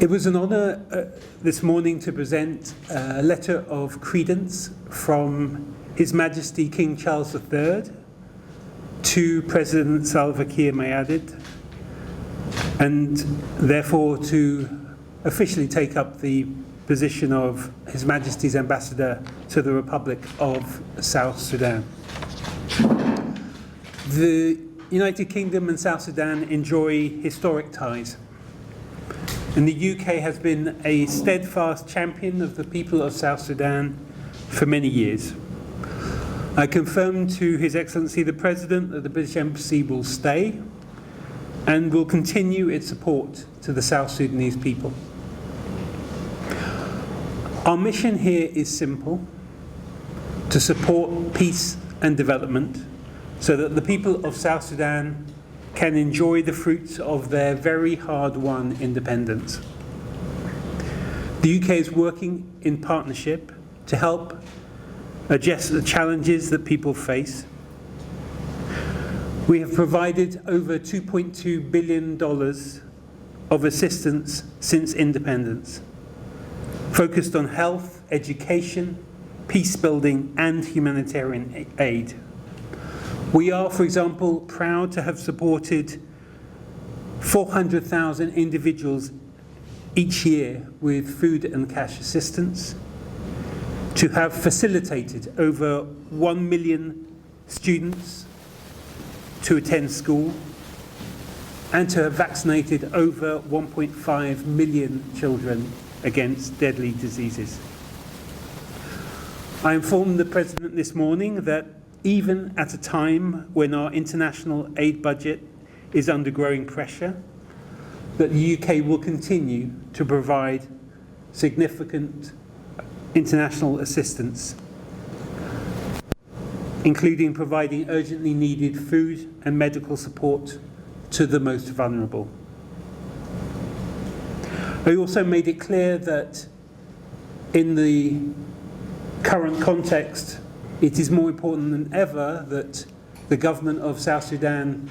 It was an honour this morning to present a letter of credence from His Majesty King Charles III to President Salva Kiir Mayardit, and therefore to officially take up the position of His Majesty's Ambassador to the Republic of South Sudan. The United Kingdom and South Sudan enjoy historic ties, and the UK has been a steadfast champion of the people of South Sudan for many years. I confirm to His Excellency the President that the British Embassy will stay and will continue its support to the South Sudanese people. Our mission here is simple: to support peace and development so that the people of South Sudan can enjoy the fruits of their very hard-won independence. The UK is working in partnership to help address the challenges that people face. We have provided over $2.2 billion of assistance since independence, focused on health, education, peace building, and humanitarian aid. We are, for example, proud to have supported 400,000 individuals each year with food and cash assistance, to have facilitated over 1 million students to attend school, and to have vaccinated over 1.5 million children against deadly diseases. I informed the President this morning that even at a time when our international aid budget is under growing pressure, that the UK will continue to provide significant international assistance, including providing urgently needed food and medical support to the most vulnerable. I also made it clear that in the current context, it is more important than ever that the government of South Sudan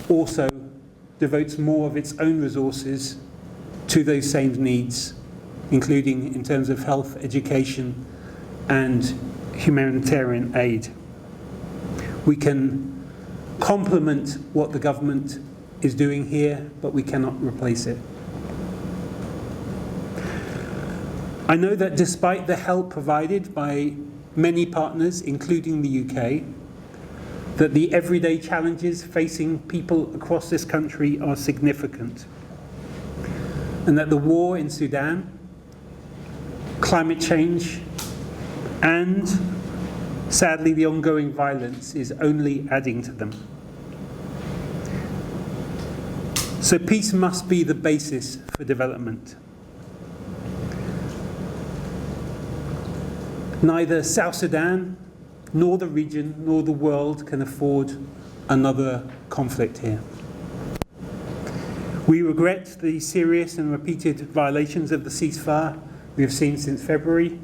also devotes more of its own resources to those same needs, including in terms of health, education, and humanitarian aid. We can complement what the government is doing here, but we cannot replace it. I know that despite the help provided by many partners, including the UK, that the everyday challenges facing people across this country are significant, and that the war in Sudan, climate change, and sadly the ongoing violence is only adding to them. So peace must be the basis for development. Neither South Sudan, nor the region, nor the world can afford another conflict here. We regret the serious and repeated violations of the ceasefire we have seen since February,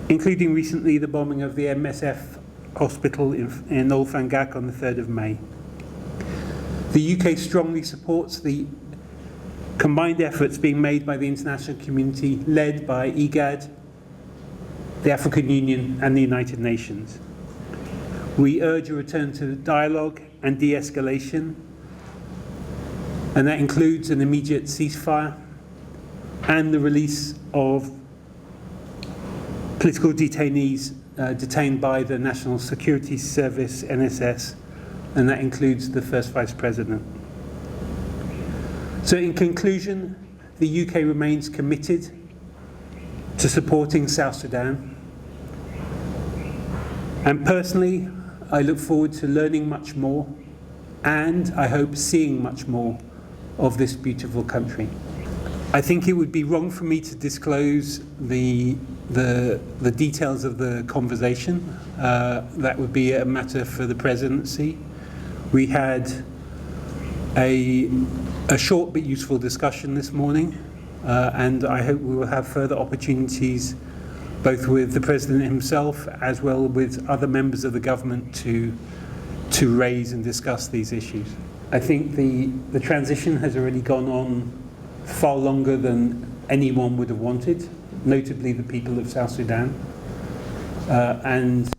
including recently the bombing of the MSF hospital in Old Fangak on the 3rd of May. The UK strongly supports the combined efforts being made by the international community, led by IGAD, the African Union, and the United Nations. We urge a return to dialogue and de-escalation, and that includes an immediate ceasefire and the release of political detainees detained by the National Security Service, NSS, and that includes the First Vice President. So in conclusion, the UK remains committed to supporting South Sudan. And personally, I look forward to learning much more, and I hope seeing much more of this beautiful country. I think it would be wrong for me to disclose the details of the conversation. That would be a matter for the presidency. We had a short but useful discussion this morning, and I hope we will have further opportunities, both with the President himself as well with other members of the government, to raise and discuss these issues. I think the transition has already gone on far longer than anyone would have wanted, notably the people of South Sudan. And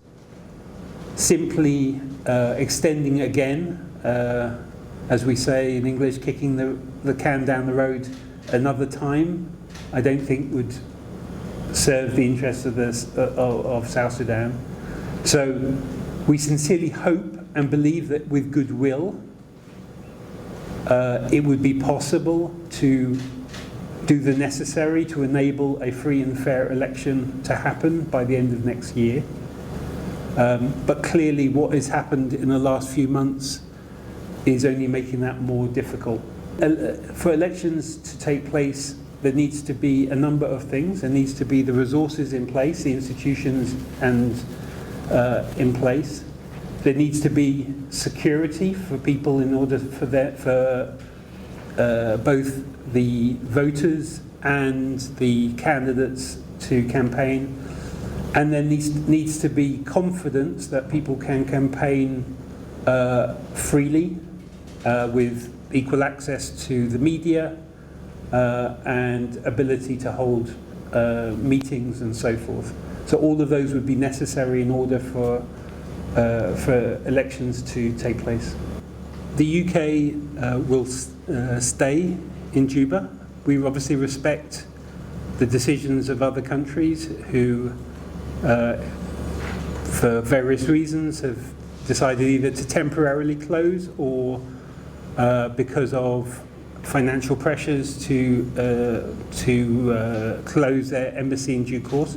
simply extending again, as we say in English, kicking the can down the road another time, I don't think would serve the interests of South Sudan. So we sincerely hope and believe that with goodwill, it would be possible to do the necessary to enable a free and fair election to happen by the end of next year. But clearly what has happened in the last few months is only making that more difficult. For elections to take place, there needs to be a number of things. There needs to be the resources in place, the institutions and in place. There needs to be security for people in order for both the voters and the candidates to campaign. And there needs to be confidence that people can campaign freely with equal access to the media and ability to hold meetings and so forth. So all of those would be necessary in order for elections to take place. The UK will stay in Juba. We obviously respect the decisions of other countries who, for various reasons, have decided either to temporarily close or because of financial pressures to close their embassy in due course.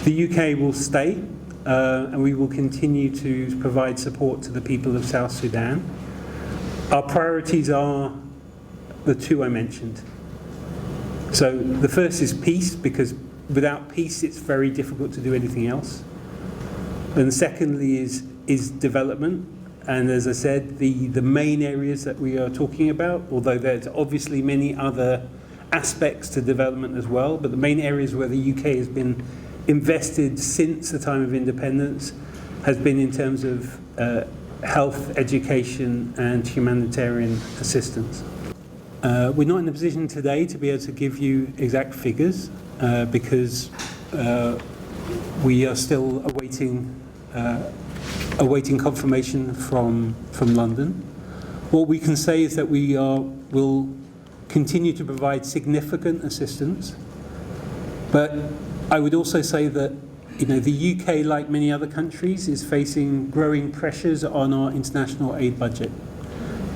The UK will stay, and we will continue to provide support to the people of South Sudan. Our priorities are the two I mentioned. So the first is peace, because without peace it's very difficult to do anything else. And secondly is development. And as I said, the main areas that we are talking about, although there's obviously many other aspects to development as well, but the main areas where the UK has been invested since the time of independence has been in terms of health, education and humanitarian assistance. We're not in a position today to be able to give you exact figures because we are still awaiting confirmation from London. What we can say is that we will continue to provide significant assistance, but I would also say that the UK, like many other countries, is facing growing pressures on our international aid budget.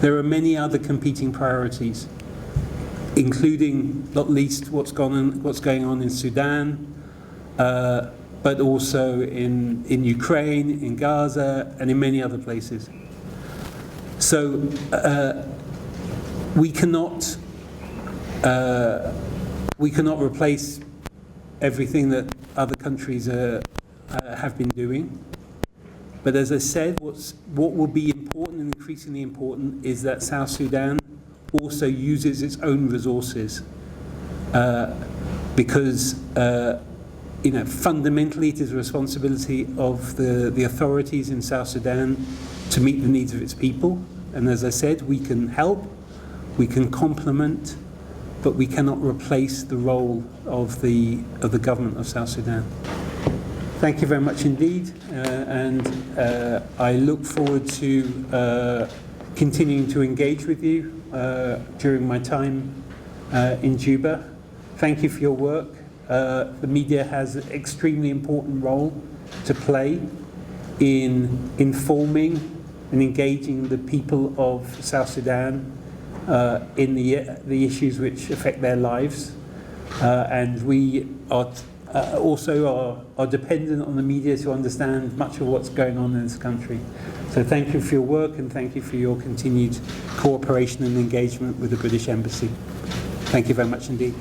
There are many other competing priorities, including not least what's going on in Sudan, but also in Ukraine, in Gaza, and in many other places. So we cannot replace everything that other countries have been doing. But as I said, what will be important and increasingly important is that South Sudan also uses its own resources because fundamentally it is a responsibility of the authorities in South Sudan to meet the needs of its people. And as I said, we can help, we can complement, but we cannot replace the role of the government of South Sudan. Thank you very much indeed, and I look forward to continuing to engage with you during my time in Juba. Thank you for your work. The media has an extremely important role to play in informing and engaging the people of South Sudan in the issues which affect their lives, and we are also are dependent on the media to understand much of what's going on in this country. So thank you for your work, and thank you for your continued cooperation and engagement with the British Embassy. Thank you very much indeed.